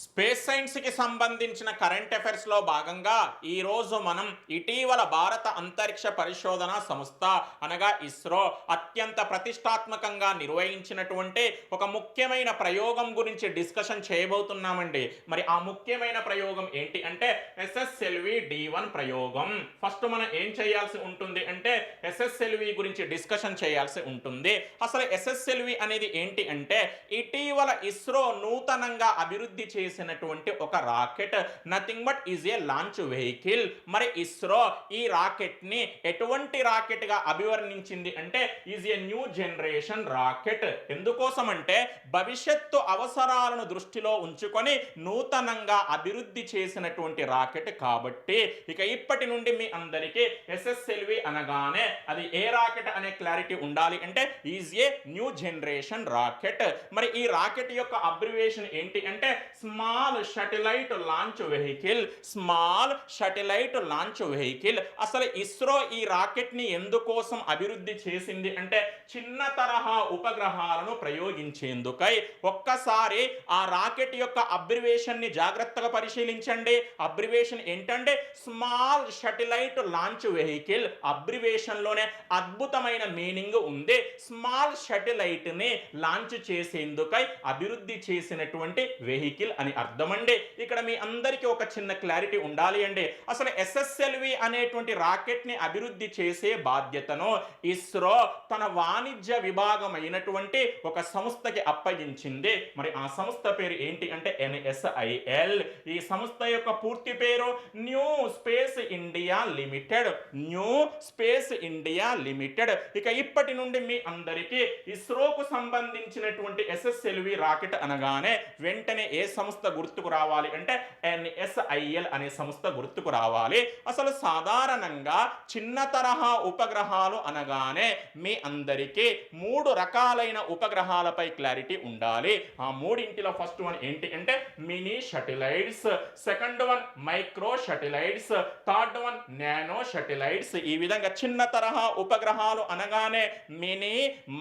Space సైన్స్‌కి సంబంధించిన current అఫైర్స్‌లో భాగంగా ఈరోజు మనం ఇటీవల భారత అంతరిక్ష పరిశోధన సంస్థ అనగా ఇస్రో అత్యంత ప్రతిష్టాత్మకంగా నిర్వహించినటువంటి ఒక ముఖ్యమైన ప్రయోగం గురించి డిస్కషన్ చేయబోతున్నామండి. మరి ఆ ముఖ్యమైన ప్రయోగం ఏంటి అంటే ఎస్ఎస్ఎల్వి డి1 ప్రయోగం. ఫస్ట్ మనం ఏం చేయాల్సి ఉంటుంది అంటే ఎస్ఎస్ఎల్వి గురించి డిస్కషన్ చేయాల్సి ఉంటుంది. అసలు ఎస్ఎస్ఎల్వి అనేది ఏంటి అంటే ఇటీవల ఇస్రో నూతనంగా అభివృద్ధి చేసినటువంటి ఒక rocket. Nothing but is a launch vehicle. మరి ఇస్రో ఈ రాకెట్ ని ఎటువంటి రాకెట్ గా అభివర్ణించింది అంటే is a new generation rocket. ఎందుకోసం అంటే భవిష్యత్తు అవసరాలను దృష్టిలో ఉంచుకొని నూతనంగా అభివృద్ధి చేసినటువంటి రాకెట్ కాబట్టి ఇక ఇప్పటి నుండి మీ అందరికీ ఎస్ఎస్ఎల్వి అనగానే అది ఏ రాకెట్ అనే క్లారిటీ ఉండాలి అంటే is a new generation rocket. మరి ఈ రాకెట్ యొక్క అబ్రివేషన్ ఏంటి అంటే small satellite launch vehicle. Small satellite launch vehicle. అసలు ఇస్రో ఈ రాకెట్ ని ఎందుకోసం అభివృద్ధి చేసింది అంటే చిన్న తరహా ఉపగ్రహాలను ప్రయోగించేందుకై. ఒక్కసారి ఆ రాకెట్ యొక్క అబ్రివేషన్ ని జాగ్రత్తగా పరిశీలించండి. అబ్రివేషన్ ఏంటంటే small satellite launch vehicle. Abbreviation లోనే అద్భుతమైన మీనింగ్ ఉంది. స్మాల్ శాటిలైట్ ని లాంచ్ చేసేందుకై అభివృద్ధి చేసినటువంటి వెహికల్ అని అర్థమండి. ఇక్కడ మీ అందరికీ ఒక చిన్న క్లారిటీ ఉండాలి అండి. అసలు ఎస్ఎస్ఎల్వి అనేటువంటి రాకెట్ ని అభివృద్ధి చేసే బాధ్యతను ఇస్రో తన వాణిజ్య విభాగం అయినటువంటి ఒక సంస్థకి అప్పగించింది. మరి ఆ సంస్థ పేరు ఏంటి అంటే ఎన్ఎస్ఐఎల్. ఈ సంస్థ యొక్క పూర్తి పేరు new space India limited. New space India limited. ఇక ఇప్పటి నుండి మీ అందరికీ ఇస్రోకు సంబంధించినటువంటి ఎస్ఎస్ఎల్వి రాకెట్ అనగానే వెంటనే ఏ సంస్థ గుర్తుకు రావాలి అంటే ఎన్ఎస్ఐఎల్ అనే సంస్థ గుర్తుకు రావాలి. అసలు సాధారణంగా చిన్న తరహా ఉపగ్రహాలు అనగానే మీ అందరికీ మూడు రకాలైన ఉపగ్రహాలపై క్లారిటీ ఉండాలి. ఆ మూడింటిలో ఫస్ట్ వన్ ఏంటి అంటే mini satellites, second one micro satellites, third one nano satellites. ఈ విధంగా చిన్న తరహా ఉపగ్రహాలు అనగానే mini,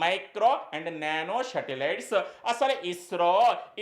micro and nano satellites. అసలు ఇస్రో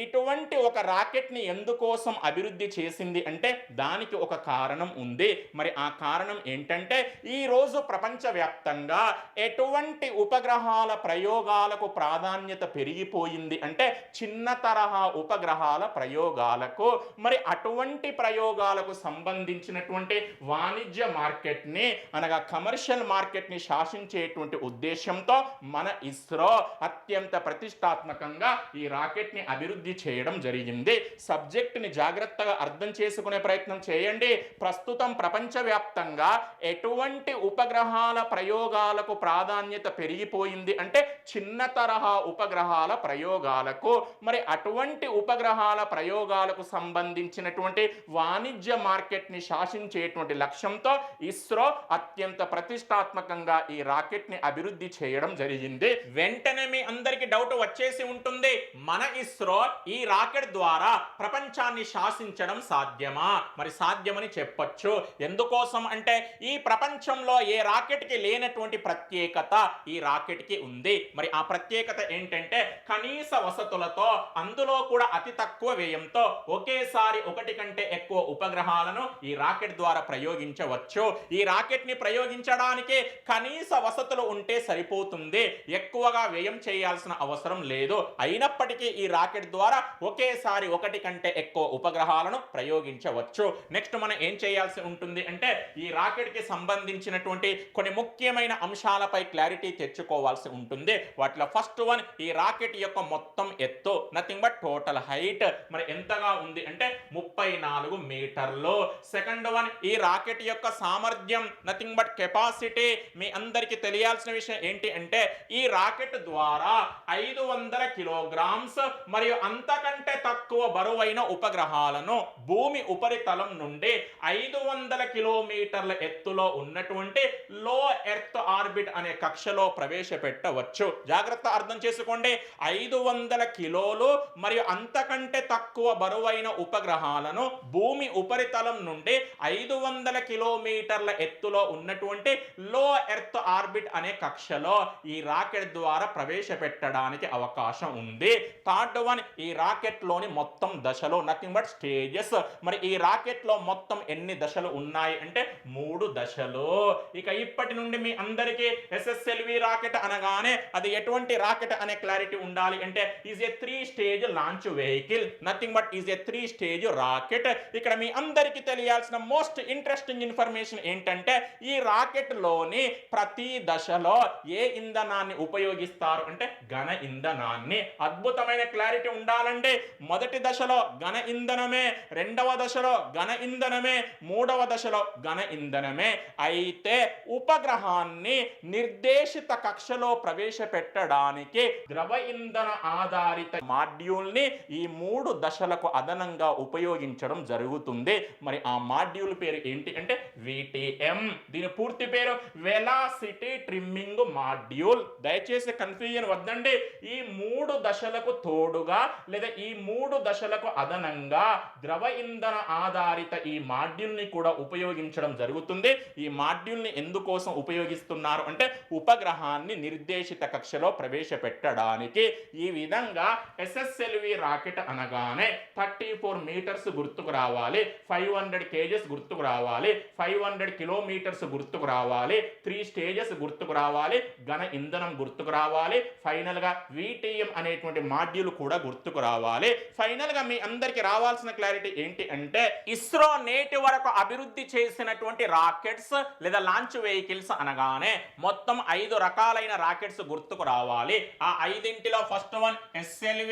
ఇటువంటి ఒక రాకెట్ ని ఎందుకోసం అభివృద్ధి చేసింది అంటే దానికి ఒక కారణం ఉంది. మరి ఆ కారణం ఏంటంటే ఈ రోజు ప్రపంచవ్యాప్తంగా ఎటువంటి ఉపగ్రహాల ప్రయోగాలకు ప్రాధాన్యత పెరిగిపోయింది అంటే చిన్న తరహా ఉపగ్రహాల ప్రయోగాలకు. మరి అటువంటి ప్రయోగాలకు సంబంధించినటువంటి వాణిజ్య మార్కెట్ ని అనగా కమర్షియల్ మార్కెట్ ని శాసించేటువంటి ఉద్దేశంతో మన ఇస్రో అత్యంత ప్రతిష్టాత్మకంగా ఈ రాకెట్ ని అభివృద్ధి చేయడం జరిగింది. సబ్జెక్ట్ ని జాగ్రత్తగా అర్థం చేసుకునే ప్రయత్నం చేయండి. ప్రస్తుతం ప్రపంచవ్యాప్తంగా ఎటువంటి ఉపగ్రహాల ప్రయోగాలకు ప్రాధాన్యత పెరిగిపోయింది అంటే చిన్న తరహా ఉపగ్రహాల ప్రయోగాలకు. మరి అటువంటి ఉపగ్రహాల ప్రయోగాలకు సంబంధించినటువంటి వాణిజ్య మార్కెట్ ని శాసించేటువంటి లక్ష్యంతో ఇస్రో అత్యంత ప్రతిష్టాత్మకంగా ఈ రాకెట్ ని అభివృద్ధి చేయడం జరిగింది. వెంటనే మీ అందరికీ డౌట్ వచ్చేసి ఉంటుంది, మన ఇస్రో ఈ రాకెట్ ద్వారా ప్రపంచాన్ని శాసించడం సాధ్యమా? మరి సాధ్యమని చెప్పొచ్చు. ఎందుకోసం అంటే ఈ ప్రపంచంలో ఏ రాకెట్ కి లేనటువంటి ప్రత్యేకత ఈ రాకెట్ కి ఉంది. మరి ఆ ప్రత్యేకత ఏంటంటే కనీస వసతులతో, అందులో కూడా అతి తక్కువ వ్యయంతో ఒకేసారి ఒకటి కంటే ఎక్కువ ఉపగ్రహాలను ఈ రాకెట్ ద్వారా ప్రయోగించవచ్చు. ఈ రాకెట్ ని ప్రయోగించడానికి కనీస వసతులు ఉంటే సరిపోతుంది. ఎక్కువగా వ్యయం చేయాల్సిన అవసరం లేదు. అయినప్పటికీ ఈ రాకెట్ ద్వారా ఒకేసారి ఒకటి కంటే ఎక్కువ ఉపగ్రహాలను ప్రయోగించవచ్చు. నెక్స్ట్ మనం ఏం చేయాల్సి ఉంటుంది అంటే ఈ రాకెట్ కి సంబంధించినటువంటి కొన్ని ముఖ్యమైన అంశాలపై క్లారిటీ తెచ్చుకోవాల్సి ఉంటుంది. వాటిలో ఫస్ట్ వన్ ఈ రాకెట్ యొక్క మొత్తం ఎత్తు, నథింగ్ బట్ టోటల్ హైట్. మరి ఎంతగా ఉంది అంటే 34 మీటర్లు. సెకండ్ వన్ ఈ రాకెట్ యొక్క సామర్థ్యం, నథింగ్ బట్ కెపాసిటీ. మీ అందరికీ తెలియాల్సిన విషయం ఏంటి అంటే ఈ రాకెట్ ద్వారా 500 కిలోగ్రామ్స్ మరియు అంతకంటే తక్కువ బరువైన ఉపగ్రహాలను భూమి ఉపరితలం నుండి 500 కిలోమీటర్ల ఎత్తులో ఉన్నటువంటి లో ఎర్త్ ఆర్బిట్ అనే కక్షలో ప్రవేశపెట్టవచ్చు. జాగ్రత్త అర్థం చేసుకోండి. 500 కిలోలు మరియు అంతకంటే తక్కువ బరువైన ఉపగ్రహాలను భూమి ఉపరితలం నుండి 500 కిలోమీటర్ల ఎత్తులో ఉన్నటువంటి లో ఎర్త్ ఆర్బిట్ అనే కక్షలో ఈ రాకెట్ ద్వారా ప్రవేశపెట్టడానికి అవకాశం ఉంది. థర్డ్ వన్ ఈ రాకెట్ లోని మొత్తం మొత్తం దశలు, నథింగ్ బట్ స్టేజెస్. మరి ఈ రాకెట్ లో మొత్తం ఎన్ని దశలు ఉన్నాయి అంటే 3 దశలు. ఇక ఇప్పటి నుండి మీ అందరికీ SSLV రాకెట్ అనగానే అది ఎటువంటి రాకెట్ అనే క్లారిటీ ఉండాలి అంటే is a 3 stage launch vehicle, nothing but is a 3 stage rocket. ఇక్కడ మీ అందరికీ తెలియాల్సిన మోస్ట్ ఇంట్రెస్టింగ్ ఇన్ఫర్మేషన్ ఏంటంటే ఈ రాకెట్ లోని ప్రతి దశలో ఏ ఇంధనాన్ని ఉపయోగిస్తారు అంటే ఘన ఇంధనాన్ని. అద్భుతమైన క్లారిటీ ఉండాలండి. మొదటి దశలో ఘన ఇంధనమే, రెండవ దశలో ఘన ఇంధనమే, మూడవ దశలో ఘన ఇంధనమే. అయితే ఉపగ్రహాన్ని నిర్దేశిత కక్షలో ప్రవేశపెట్టడానికి ద్రవ ఇంధన ఆధారిత మాడ్యూల్ ని ఈ 3 దశలకు అదనంగా ఉపయోగించడం జరుగుతుంది. మరి ఆ మాడ్యూల్ పేరు ఏంటి అంటే VTM. దీని పూర్తి పేరు వెలాసిటీ ట్రిమ్మింగ్ మాడ్యూల్. దయచేసి కన్ఫ్యూజన్ వద్దండి. ఈ 3 దశలకు తోడుగా లేదా ఈ 3 దశలకు అదనంగా ద్రవ ఇంధన ఆధారిత ఈ మాడ్యూల్ ని కూడా ఉపయోగించడం జరుగుతుంది. ఈ మాడ్యూల్ ని ఎందుకోసం ఉపయోగిస్తున్నారు అంటే ఉపగ్రహాన్ని నిర్దేశిత కక్షలో ప్రవేశపెట్టడానికి. ఈ విధంగా SSLV రాకెట్ అనగానే 34 మీటర్స్ గుర్తుకు రావాలి, 500 kgs గుర్తుకు రావాలి, 500 కిలోమీటర్స్ గుర్తుకు రావాలి, 3 స్టేజెస్ గుర్తుకు రావాలి, ఘన ఇంధనం గుర్తుకు రావాలి, ఫైనల్ గా VTM అనేటువంటి మాడ్యూల్ కూడా గుర్తుకు రావాలి. ఫైనల్ గా మీ అందరికి రావాల్సిన క్లారిటీ ఏంటి అంటే ఇస్రో నేటి వరకు అభివృద్ధి చేసినటువంటి రాకెట్స్ లేదా లాంచ్ వెహికల్స్ అనగానే మొత్తం 5 రకాలైన రాకెట్స్ గుర్తుకు రావాలి. ఆ 5ంటిలో first one SLV,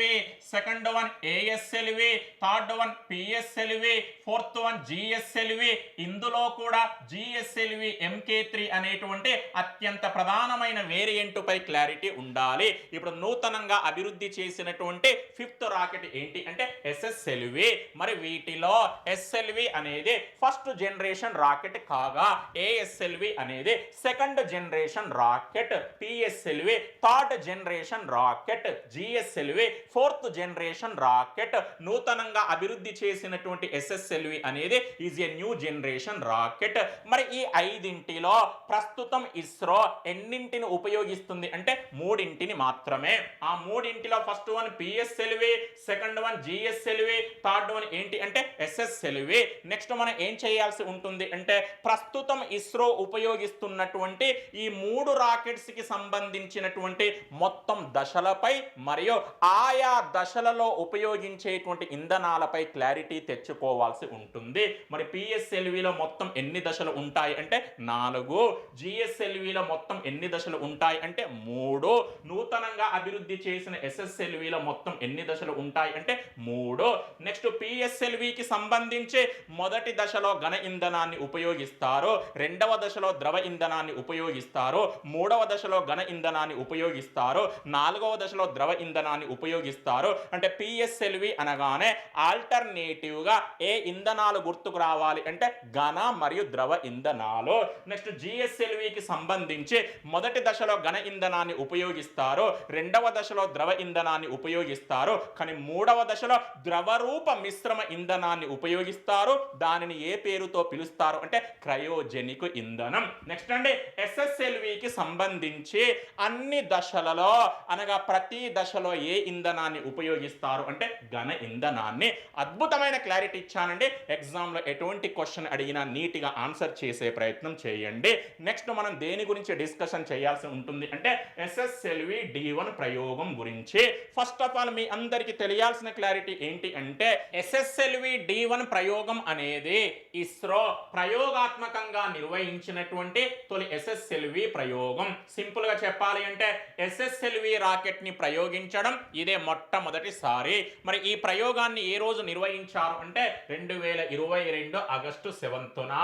second one ASLV, third one PSLV, fourth one GSLV. ఇందులో కూడా GSLV MK3 అనేటువంటి అత్యంత ప్రధానమైన వేరియంట్ పై క్లారిటీ ఉండాలి. ఇప్పుడు నూతనంగా అభివృద్ధి చేసినటువంటి 5th రాకెట్ ఏంటి అంటే SSLV. మరి వీటిలో SLV అనేది ఫస్ట్ జనరేషన్ రాకెట్ కాగా ASLV అనేది second generation rocket, PSLV third generation rocket, GSLV fourth generation rocket. నూతనంగా అభివృద్ధి చేసినటువంటి SSLV అనేది is a new generation rocket. మరి ఈ 5ంటిలో ప్రస్తుతం ఇస్రో ఎన్నింటిని ఉపయోగిస్తుంది అంటే 3ంటిని మాత్రమే. ఆ 3ంటిలో first one PSLV, second one GSLV, third one ఏంటి అంటే SSLV. నెక్స్ట్ మనం ఏం చేయాల్సి ఉంటుంది అంటే ప్రస్తుతం ఇస్రో ఉపయోగిస్తున్నటువంటి ఈ 3 రాకెట్స్ కి సంబంధించినటువంటి మొత్తం దశలపై మరియు ఆయా దశలలో ఉపయోగించేటువంటి ఇంధనాలపై క్లారిటీ తెచ్చుకోవాల్సి ఉంటుంది. మరి PSLVలో మొత్తం ఎన్ని దశలు ఉంటాయి అంటే 4, GSLVలో మొత్తం ఎన్ని దశలు ఉంటాయి అంటే 3, నూతనంగా అభివృద్ధి చేసిన SSLVలో మొత్తం ఎన్ని దశలు ఉంటాయి అంటే 3. నెక్స్ట్ PSLVకి సంబంధించి మొదటి దశలో ఘన ఇంధనాన్ని ఉపయోగిస్తారు, రెండవ దశలో ద్రవ ఇంధనాన్ని ఉపయోగిస్తారు, మూడవ దశలో ఘన ఇంధనాన్ని ఉపయోగిస్తారు, నాలుగవ దశలో ద్రవ ఇంధనాన్ని ఉపయోగిస్తారు. అంటే PSLV అనగానే ఆల్టర్నేటివ్ గా ఏ ఇంధనాలు గుర్తుకు రావాలి అంటే ఘన మరియు ద్రవ ఇంధనాలు. నెక్స్ట్ GSLVకి సంబంధించి మొదటి దశలో ఘన ఇంధనాన్ని ఉపయోగిస్తారు, రెండవ దశలో ద్రవ ఇంధనాన్ని ఉపయోగిస్తారు, కానీ మూడవ దశలో ద్రవరూప మిశ్రమ ఇంధనాన్ని ఉపయోగిస్తారు. దానిని ఏ పేరుతో పిలుస్తారు అంటే క్రయోజెనిక్ ఇంధనం. నెక్స్ట్ అండి SSLVకి సంబంధించి అన్ని దశలలో అనగా ప్రతి దశలో ఏ ఇంధనాన్ని ఉపయోగిస్తారు అంటే ఘన ఇంధనాన్ని. అద్భుతమైన క్లారిటీ ఇచ్చానండి. ఎగ్జామ్లో ఎటువంటి క్వశ్చన్ అడిగినా నీట్గా ఆన్సర్ చేసే ప్రయత్నం చేయండి. నెక్స్ట్ మనం దేని గురించి డిస్కషన్ చేయాల్సి ఉంటుంది అంటే SSLV D1 ప్రయోగం గురించి. ఫస్ట్ ఆఫ్ ఆల్ మీ అందరికీ తెలియాల్సిన క్లారిటీ ఏంటి అంటే SSLV D1 ప్రయోగం అనేది ఇస్రో ప్రయోగాత్మకంగా నిర్వహించినటువంటి తొలి SSLV ప్రయోగం. సింపుల్ గా చెప్పాలి అంటే SSLV రాకెట్ ని ప్రయోగించడం ఇదే మొట్టమొదటిసారి. మరి ఈ ప్రయోగాన్ని ఏ రోజు నిర్వహించారు అంటే 2022 ఆగస్టు 7న.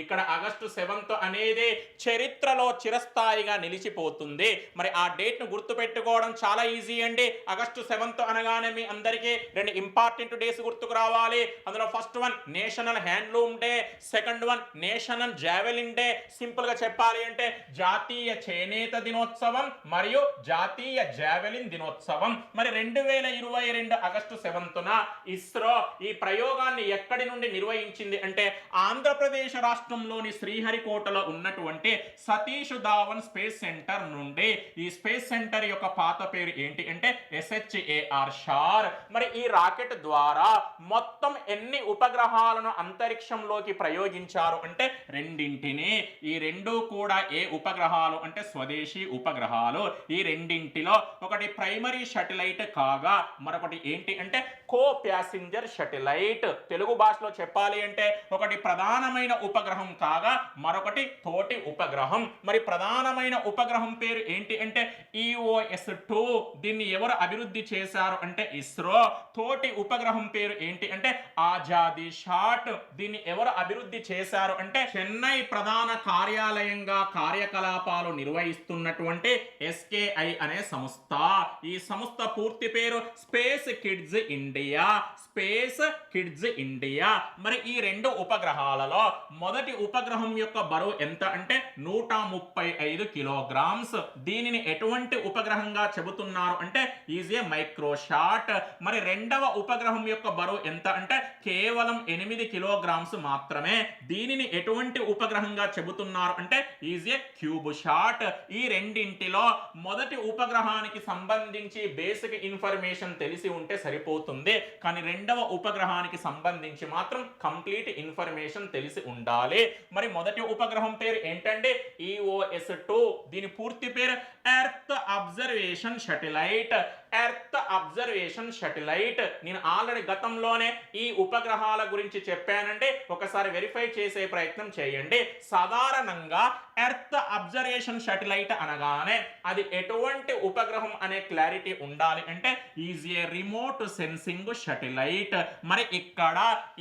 ఇక్కడ ఆగస్టు 7 అనేది చరిత్రలో చిరస్థాయిగా నిలిచిపోతుంది. మరి ఆ డేట్ ను గుర్తు పెట్టుకోవడం చాలా ఈజీ అండి. ఆగస్టు 7 అనగానే మీ అందరికీ 2 ఇంపార్టెంట్ డేస్ గుర్తుకు రావాలి. అందులో first one national handloom day, second one national javelin day. Simple గా చెప్పాలి అంటే జాతీయ చేనేత దినోత్సవం మరియు జాతీయ జావెలిన్ దినోత్సవం. మరి 2022 ఆగస్టు 7న ఇస్రో ఈ ప్రయోగాన్ని ఎక్కడి నుండి నిర్వహించింది అంటే ఆంధ్రప్రదేశ్ రాష్ట్రంలోని శ్రీహరికోటలో ఉన్నటువంటి సతీష్ ధావన్ స్పేస్ సెంటర్ నుండి. ఈ స్పేస్ సెంటర్ యొక్క పాత పేరు ఏంటి అంటే SHAR షార్. మరి ఈ రాకెట్ ద్వారా మొత్తం ఎన్ని ఉపగ్రహాలను అంతరిక్షంలోకి ప్రయోగించారు అంటే రెండింటిని. ఈ రెండు కూడా ఏ ఉపగ్రహాలు అంటే స్వదేశీ ఉపగ్రహాలు. ఈ రెండింటిలో ఒకటి ప్రైమరీ శాటిలైట్ కాగా మరొకటి ఏంటి అంటే కో ప్యాసింజర్ శాటిలైట్. తెలుగు భాషలో చెప్పాలి అంటే ఒకటి ప్రధానమైన ఉపగ్రహం కాగా మరొకటి తోటి ఉపగ్రహం. మరి ప్రధానమైన ఉపగ్రహం పేరు ఏంటి అంటే EOS-2. దీన్ని ఎవరు అభివృద్ధి చేశారు అంటే ఇస్రో. తోటి ఉపగ్రహం పేరు ఏంటి అంటే ఆజాదీ షాట్. దీన్ని ఎవరు అభివృద్ధి చేశారు అంటే చెన్నై ప్రధాన కార్యాలయంగా కార్యకలాపాలు నిర్వహిస్తున్నటువంటి SKI అనే సంస్థ. ఈ సంస్థ పూర్తి పేరు space kids India. Space kids India. మరి ఈ రెండు ఉపగ్రహాలలో మొదటి ఉపగ్రహం యొక్క బరువు ఎంత అంటే 135 కిలోగ్రామ్స్. దీనిని ఎటువంటి ఉపగ్రహంగా చెబుతున్నారు అంటే ఈజ్ ఏ మైక్రోషాట్. మరి రెండవ ఉపగ్రహం యొక్క బరువు ఎంత అంటే కేవలం 8 కిలోగ్రామ్స్ మాత్రమే. దీనిని ఎటువంటి ఉపగ్రహంగా చెబుతున్నారు అంటే ఈజ్ ఏ క్యూబ్ షాట్. ఈ రెండింటిలో మొదటి ఉపగ్రహానికి సంబంధించి బేసిక్ ఇన్ఫర్మేషన్ తెలిసి ఉంటే సరిపోతుంది, కానీ రెండవ ఉపగ్రహానికి సంబంధించి మాత్రం కంప్లీట్ ఇన్ఫర్మేషన్ తెలిసి ఉండాలి. మరి మొదటి ఉపగ్రహం పేరు ఏంటంటే EOS-2. దీని పూర్తి పేరు earth observation satellite. Earth observation satellite. నేను ఆల్రెడీ గతంలోనే ఈ ఉపగ్రహాల గురించి చెప్పానంటే ఒకసారి వెరిఫై చేసే ప్రయత్నం చేయండి. సాధారణంగా ఎర్త్ అబ్జర్వేషన్ శాటిలైట్ అనగానే అది ఎటువంటి ఉపగ్రహం అనే క్లారిటీ ఉండాలి అంటే is a remote sensing satellite. మరి ఇక్కడ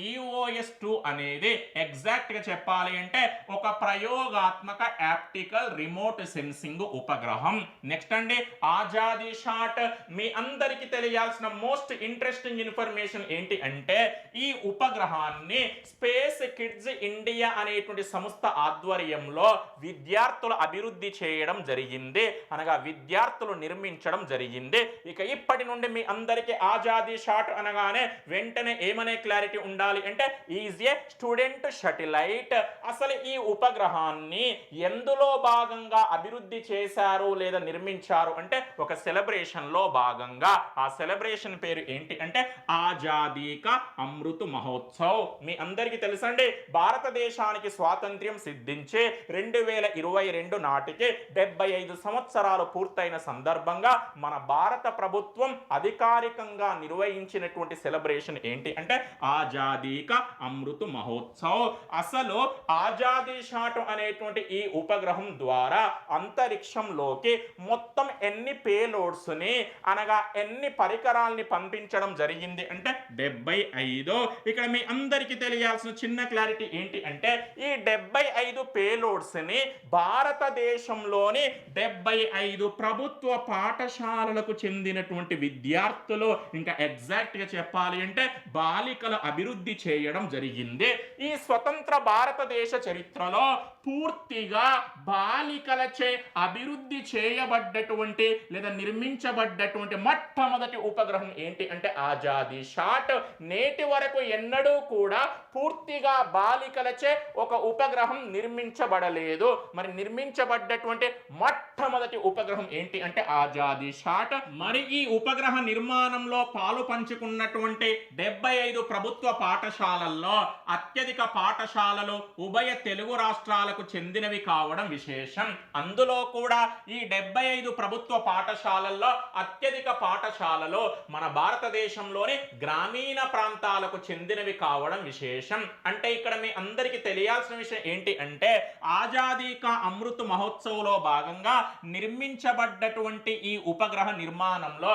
EOS-2 అనేది ఎగ్జాక్ట్ గా చెప్పాలి అంటే ఒక ప్రయోగాత్మక ఆప్టికల్ రిమోట్ సెన్సింగ్ ఉపగ్రహం. నెక్స్ట్ అండి ఆజాదీ షాట్. మీ అందరికీ తెలియాల్సిన మోస్ట్ ఇంట్రెస్టింగ్ ఇన్ఫర్మేషన్ ఏంటి అంటే ఈ ఉపగ్రహాన్ని స్పేస్ కిడ్స్ ఇండియా అనేటువంటి సంస్థ ఆధ్వర్యంలో విద్యార్థులు అభివృద్ధి చేయడం జరిగింది, అనగా విద్యార్థులు నిర్మించడం జరిగింది. ఇక ఇప్పటి నుండి మీ అందరికీ ఆజాదీ షాట్ అనగానే వెంటనే ఏమనే క్లారిటీ ఉండాలి అంటే ఈజ్ ఏ స్టూడెంట్ శాటిలైట్. అసలు ఈ ఉపగ్రహాన్ని ఎందులో భాగంగా అభివృద్ధి చేశారు లేదా నిర్మించారు అంటే ఒక సెలబ్రేషన్ లో భాగంగా. ఆ సెలబ్రేషన్ పేరు ఏంటి అంటే ఆజాదీ కా అమృత్ మహోత్సవ్. మీ అందరికీ తెలుసండి భారతదేశానికి స్వాతంత్ర్యం సిద్ధించే 2022 నాటికి 75 సంవత్సరాలు పూర్తయిన సందర్భంగా మన భారత ప్రభుత్వం అధికారికంగా నిర్వహించినటువంటి సెలబ్రేషన్ ఏంటి అంటే ఆజాదీ కా అమృత్ మహోత్సవ్. అసలు ఆజాదీ షాట్ అనేటువంటి ఈ ఉపగ్రహం ద్వారా అంతరిక్షంలోకి మొత్తం ఎన్ని పేలోడ్స్ ని అనగా ఎన్ని పరికరాల్ని పంపించడం జరిగింది అంటే 75. ఇక్కడ మీ అందరికీ తెలియాల్సిన చిన్న క్లారిటీ ఏంటి అంటే ఈ 75 పేలోడ్స్ ని భారతదేశంలోని 75 ప్రభుత్వ పాఠశాలలకు చెందినటువంటి విద్యార్థులు ఇంకా ఎగ్జాక్ట్ గా చెప్పాలి అంటే బాలికలు అభివృద్ధి చేయడం జరిగింది. ఈ స్వతంత్ర భారతదేశ చరిత్రలో పూర్తిగా బాలికలచే అభివృద్ధి చేయబడ్డటువంటి లేదా నిర్మించబడ్డటువంటి మొట్టమొదటి ఉపగ్రహం ఏంటి అంటే ఆజాదీ షాట్. నేటి వరకు ఎన్నడూ కూడా పూర్తిగా బాలికలచే ఒక ఉపగ్రహం నిర్మించబడలేదు. మరి నిర్మించబడ్డటువంటి మొట్టమొదటి ఉపగ్రహం ఏంటి అంటే ఆజాదీ షాట్. మరి ఈ ఉపగ్రహ నిర్మాణంలో పాలు పంచుకున్నటువంటి 75 ప్రభుత్వ పాఠశాలల్లో అత్యధిక పాఠశాలలు ఉభయ తెలుగు రాష్ట్రాలకు చెందినవి కావడం విశేషం. అందులో కూడా ఈ 75 ప్రభుత్వ పాఠశాలల్లో అత్యధిక పాఠశాలలు మన భారతదేశంలోని గ్రామీణ ప్రాంతాలకు చెందినవి కావడం విశేషం. అంటే ఇక్కడ మీ అందరికీ తెలియాల్సిన విషయం ఏంటి అంటే ఆజాదీ కా అమృత్ మహోత్సవ్లో భాగంగా నిర్మించబడ్డటువంటి ఈ ఉపగ్రహ నిర్మాణంలో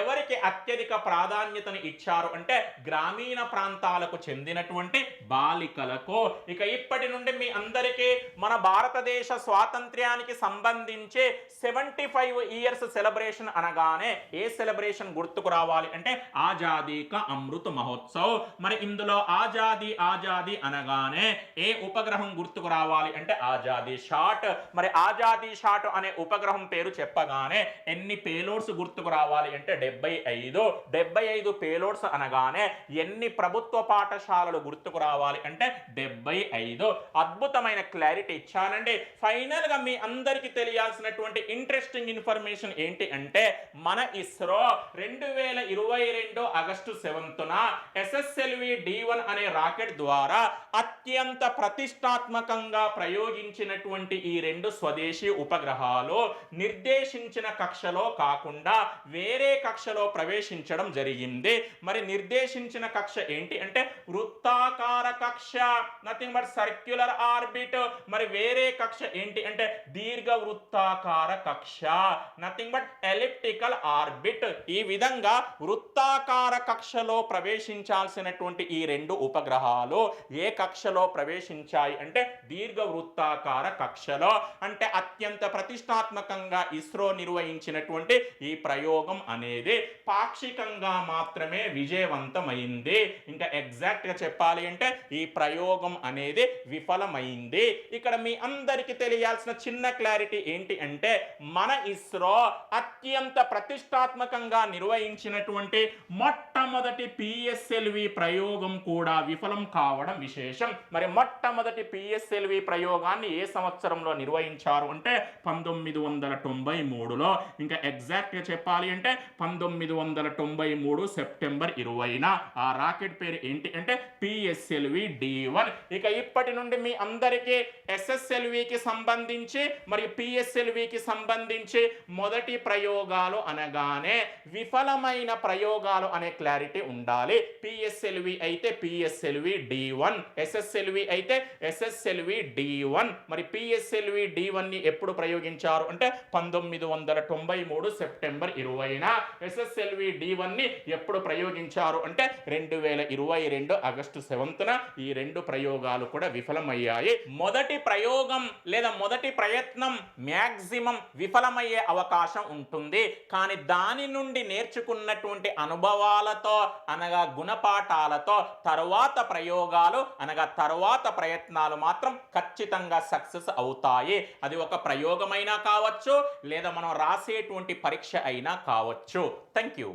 ఎవరికి అత్యధిక ప్రాధాన్యతను ఇచ్చారు అంటే గ్రామీణ ప్రాంతాలకు చెందినటువంటి బాలికలకు. ఇక ఇప్పటి నుండి మీ అందరికీ మన భారతదేశ స్వాతంత్ర్యానికి సంబంధించి 75 ఇయర్స్ సెలబ్రేషన్ అనగానే ఏ సెలబ్రేషన్ గుర్తుకు రావాలి అంటే ఆజాదీ కా అమృత్ మహోత్సవ్. మరి ఇందులో ఆజాదీ ఆజాదీ అనగానే ఏ ఉపగ్రహం గుర్తుకు రావాలి అంటే ఆజాదీ షాట్. మరి ఆజాదీ షాట్ అనే ఉపగ్రహం పేరు చెప్పగానే ఎన్ని పేలోడ్స్ గుర్తుకు రావాలి అంటే 75. 75 పేలోడ్స్ అనగానే ఎన్ని ప్రభుత్వ పాఠశాలలు గుర్తుకు రావాలి అంటే 75. అద్భుతమైన క్లారిటీ ఇచ్చానండి. ఫైనల్ గా మీ అందరికీ తెలియాల్సినటువంటి ఇంట్రెస్టింగ్ ఇన్ఫర్మేషన్ ఏంటి అంటే మన ఇస్రో 2022 ఆగస్టు 7న SSLV D1 అనే రాకెట్ ద్వారా అత్యంత ప్రతిష్టాత్మకంగా ప్రయోగించినటువంటి ఈ 2 స్వదేశీ ఉపగ్రహాలు నిర్దేశించిన కక్షలో కాకుండా వేరే కక్షలో ప్రవేశించడం జరిగింది. మరి నిర్దేశించిన కక్ష ఏంటి అంటే వృత్తాకార కక్ష, నథింగ్ బట్ సర్క్యులర్ ఆర్బిట్. మరి వేరే కక్ష ఏంటి అంటే దీర్ఘ వృత్తాకార కక్ష, నథింగ్ బట్ ఎలిప్టికల్ ఆర్బిట్. ఈ విధంగా వృత్తాకార కక్షలో ప్రవేశించాల్సినటువంటి ఈ 2 ఉపగ్రహాలు ఏ కక్షలో ప్రవేశించాయి అంటే దీర్ఘ వృత్తాకార కక్షలో. అంటే అత్యంత ప్రతిష్టాత్మకంగా ఇస్రో నిర్వహించినటువంటి ఈ ప్రయోగం అనేది పాక్షికంగా మాత్రమే విజయవంతమైంది. ఇంకా ఎగ్జాక్ట్ గా చెప్పాలి అంటే ఈ ప్రయోగం అనేది విఫలమైంది. ఇక్కడ మీ అందరికీ తెలియాల్సిన చిన్న క్లారిటీ ఏంటి అంటే మన ఇస్రో అత్యంత ప్రతిష్టాత్మకంగా నిర్వహించినటువంటి మొట్టమొదటి PSLV ప్రయోగం కూడా విఫలం కావడం విశేషం. మరి మొట్టమొదటి PSLV ప్రయోగాన్ని ఏ సంవత్సరంలో నిర్వహించారు అంటే 1993లో. ఇంకా ఎగ్జాక్ట్ గా చెప్పాలి అంటే 1993 సెప్టెంబర్ 20న. ఆ రాకెట్ పేరు ఏంటి అంటే PSLV D1. ఇక ఇప్పటి నుండి మీ అందరికీ SSLVకి సంబంధించి మరియు PSLVకి సంబంధించి మొదటి ప్రయోగాలు అనగానే విఫలమైన ప్రయోగాలు అనే క్లారిటీ ఉండాలి. PSLV అయితే PSLV D1, SSLV అయితే SSLV D1. మరి PSLV D1 ని ఎప్పుడు ప్రయోగించారు అంటే 1993 సెప్టెంబర్ 20న. SSLV D1 ని ఎప్పుడు ప్రయోగించారు అంటే 2022 ఆగస్టు 7న. ఈ 2 ప్రయోగాలు కూడా విఫలమయ్యాయి. మొదటి ప్రయోగం లేదా మొదటి ప్రయత్నం మ్యాక్సిమం విఫలమయ్యే అవకాశం ఉంటుంది. కానీ దాని నుండి నేర్చుకున్నటువంటి అనుభవాలతో అనగా గుణపాఠాలతో తరువాత ప్రయోగాలు అనగా తరువాత ప్రయత్నాలు మాత్రం ఖచ్చితంగా సక్సెస్ అవుతాయి. అది ఒక ప్రయోగమైనా కావచ్చు లేదా మనం రాసేటువంటి పరీక్ష అయినా కావచ్చు. Thank you.